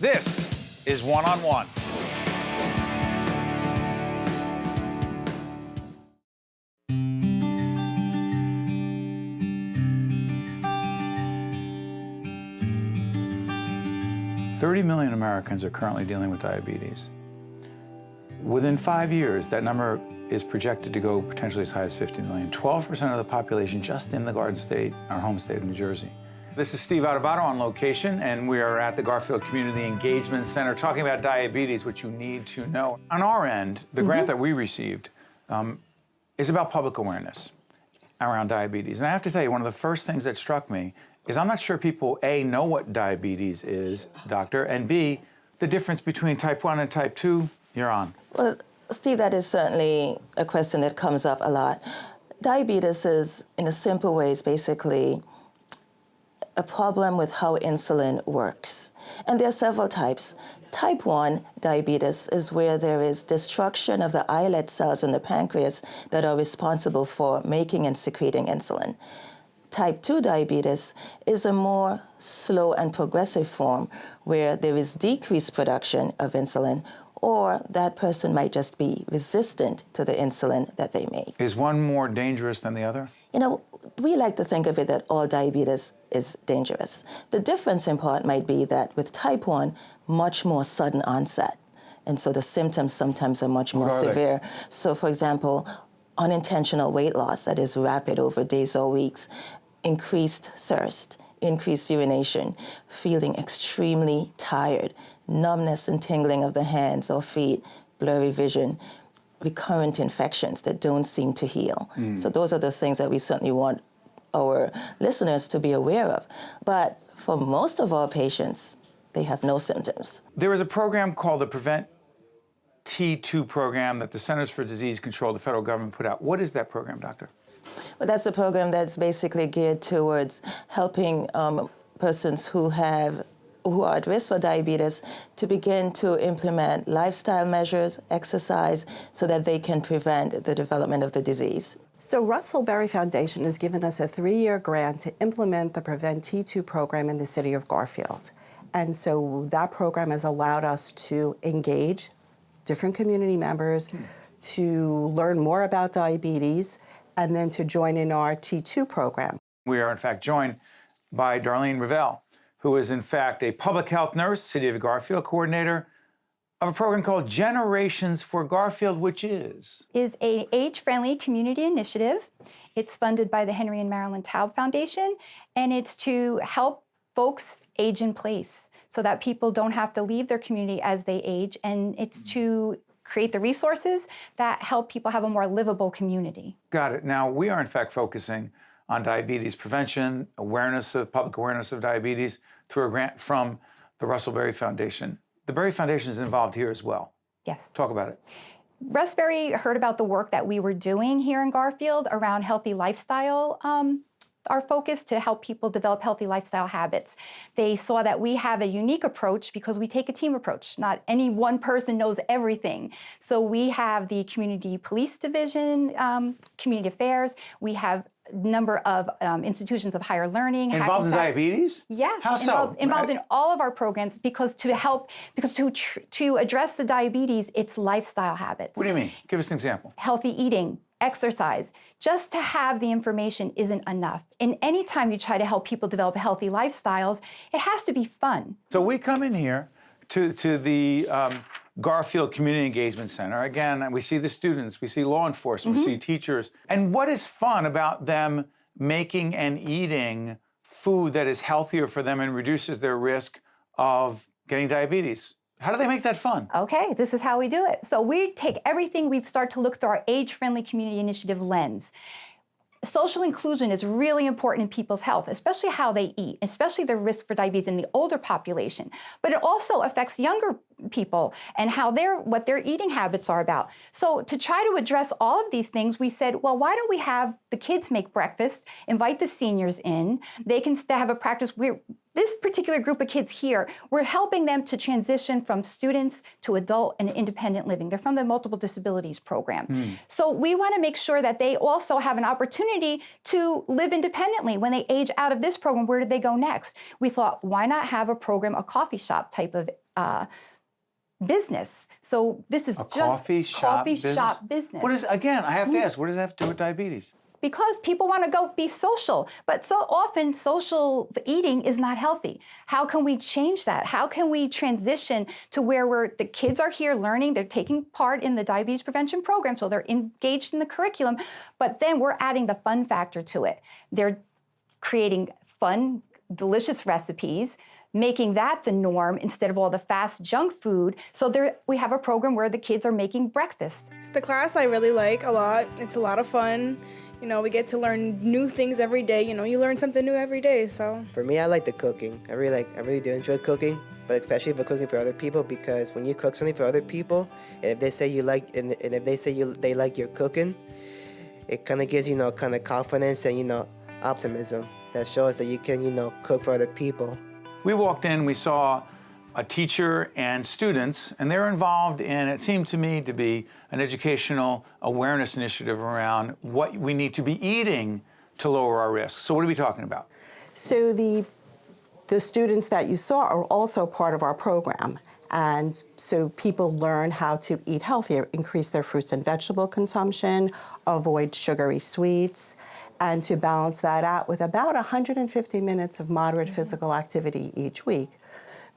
This is One on One. $30 million Americans are currently dealing with diabetes. Within 5 years, that number is projected to go potentially as high as 50 million. 12% of the population just in the Garden State, our home state of New Jersey. This is Steve Adubato on location, and we are at the Garfield Community Engagement Center talking about diabetes, which you need to know. On our end, the grant that we received is about public awareness around diabetes. And I have to tell you, one of the first things that struck me is I'm not sure people, A, know what diabetes is, doctor, and B, the difference between type 1 and type 2. You're on. Well, Steve, that is certainly a question that comes up a lot. Diabetes is, in a simple way, is basically a problem with how insulin works. And there are several types. Type 1 diabetes is where there is destruction of the islet cells in the pancreas that are responsible for making and secreting insulin. Type 2 diabetes is a more slow and progressive form where there is decreased production of insulin, or that person might just be resistant to the insulin that they make. Is one more dangerous than the other? You know, we like to think of it that all diabetes is dangerous. The difference in part might be that with type 1, much more sudden onset. And so the symptoms sometimes are much more severe. So for example, unintentional weight loss that is rapid over days or weeks, increased thirst, increased urination, feeling extremely tired, numbness and tingling of the hands or feet, blurry vision, recurrent infections that don't seem to heal. So those are the things that we certainly want our listeners to be aware of. But for most of our patients, they have no symptoms. There is a program called the Prevent T2 program that the Centers for Disease Control, the federal government, put out. What is that program, doctor? Well, that's a program that's basically geared towards helping persons who are at risk for diabetes to begin to implement lifestyle measures, exercise, so that they can prevent the development of the disease. So Russell Berrie Foundation has given us a 3-year grant to implement the Prevent T2 program in the City of Garfield. And so that program has allowed us to engage different community members, to learn more about diabetes, and then to join in our T2 program. We are, in fact, joined by Darlene Ravel, who is, in fact, a public health nurse, City of Garfield coordinator of a program called Generations for Garfield, which is an age-friendly community initiative. It's funded by the Henry and Marilyn Taub Foundation, and it's to help folks age in place so that people don't have to leave their community as they age, and it's to create the resources that help people have a more livable community. Got it. Now, we are, in fact, focusing on diabetes prevention, public awareness of diabetes through a grant from the Russell Berrie Foundation. The Berrie Foundation is involved here as well. Yes. Talk about it. Russ Berrie heard about the work that we were doing here in Garfield around healthy lifestyle, our focus to help people develop healthy lifestyle habits. They saw that we have a unique approach because we take a team approach. Not any one person knows everything. So we have the Community Police Division, Community Affairs. We have a number of institutions of higher learning. Involved in diabetes? Yes. How so? Involved in all of our programs because to address the diabetes, it's lifestyle habits. What do you mean? Give us an example. Healthy eating, exercise. Just to have the information isn't enough. And anytime you try to help people develop healthy lifestyles, it has to be fun. So we come in here to the Garfield Community Engagement Center. Again, we see the students, we see law enforcement, we see teachers. And what is fun about them making and eating food that is healthier for them and reduces their risk of getting diabetes? How do they make that fun? Okay, this is how we do it. So we take everything, we start to look through our age-friendly community initiative lens. Social inclusion is really important in people's health, especially how they eat, especially the risk for diabetes in the older population. But it also affects younger people and what their eating habits are about. So to try to address all of these things, we said, well, why don't we have the kids make breakfast, invite the seniors in, they can have a practice. this particular group of kids here, we're helping them to transition from students to adult and independent living. They're from the Multiple Disabilities Program. So we want to make sure that they also have an opportunity to live independently. When they age out of this program, where do they go next? We thought, why not have a program, a coffee shop type of business? So this is just coffee shop business. What is, again, I have to ask, what does that have to do with diabetes? Because people want to go be social, but so often social eating is not healthy. How can we change that? How can we transition to where the kids are here learning, they're taking part in the diabetes prevention program, so they're engaged in the curriculum, but then we're adding the fun factor to it. They're creating fun, delicious recipes, making that the norm instead of all the fast junk food. So we have a program where the kids are making breakfast. The class I really like a lot. It's a lot of fun. You know, we get to learn new things every day. You know, you learn something new every day, so. For me, I like the cooking. I really do enjoy cooking, but especially if we're cooking for other people, because when you cook something for other people, and if they say you like, and if they say they like your cooking, it kind of gives, you know, kind of confidence and, you know, optimism that shows that you can, you know, cook for other people. We walked in, we saw a teacher and students, and they're involved in, it seemed to me to be an educational awareness initiative around what we need to be eating to lower our risk. So what are we talking about? So the students that you saw are also part of our program. And so people learn how to eat healthier, increase their fruits and vegetable consumption, avoid sugary sweets, and to balance that out with about 150 minutes of moderate physical activity each week.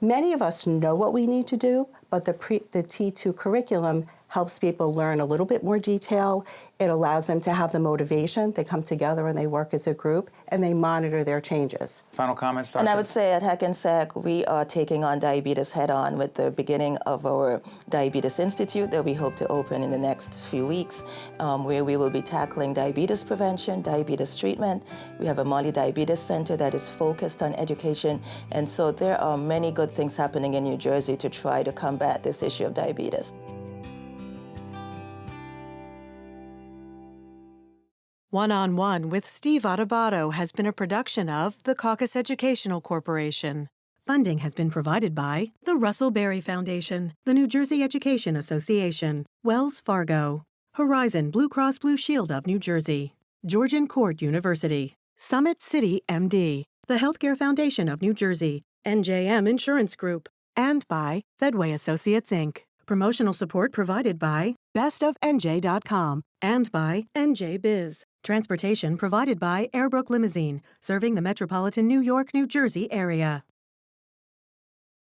Many of us know what we need to do, but the T2 curriculum helps people learn a little bit more detail. It allows them to have the motivation. They come together and they work as a group, and they monitor their changes. Final comments, Dr.? And I would say at Hackensack, we are taking on diabetes head-on with the beginning of our Diabetes Institute that we hope to open in the next few weeks, where we will be tackling diabetes prevention, diabetes treatment. We have a Molly Diabetes Center that is focused on education, and so there are many good things happening in New Jersey to try to combat this issue of diabetes. One-on-One with Steve Adubato has been a production of the Caucus Educational Corporation. Funding has been provided by the Russell Berrie Foundation, the New Jersey Education Association, Wells Fargo, Horizon Blue Cross Blue Shield of New Jersey, Georgian Court University, Summit City MD, the Healthcare Foundation of New Jersey, NJM Insurance Group, and by Fedway Associates, Inc. Promotional support provided by bestofnj.com and by NJ Biz. Transportation provided by Airbrook Limousine, serving the metropolitan New York, New Jersey area.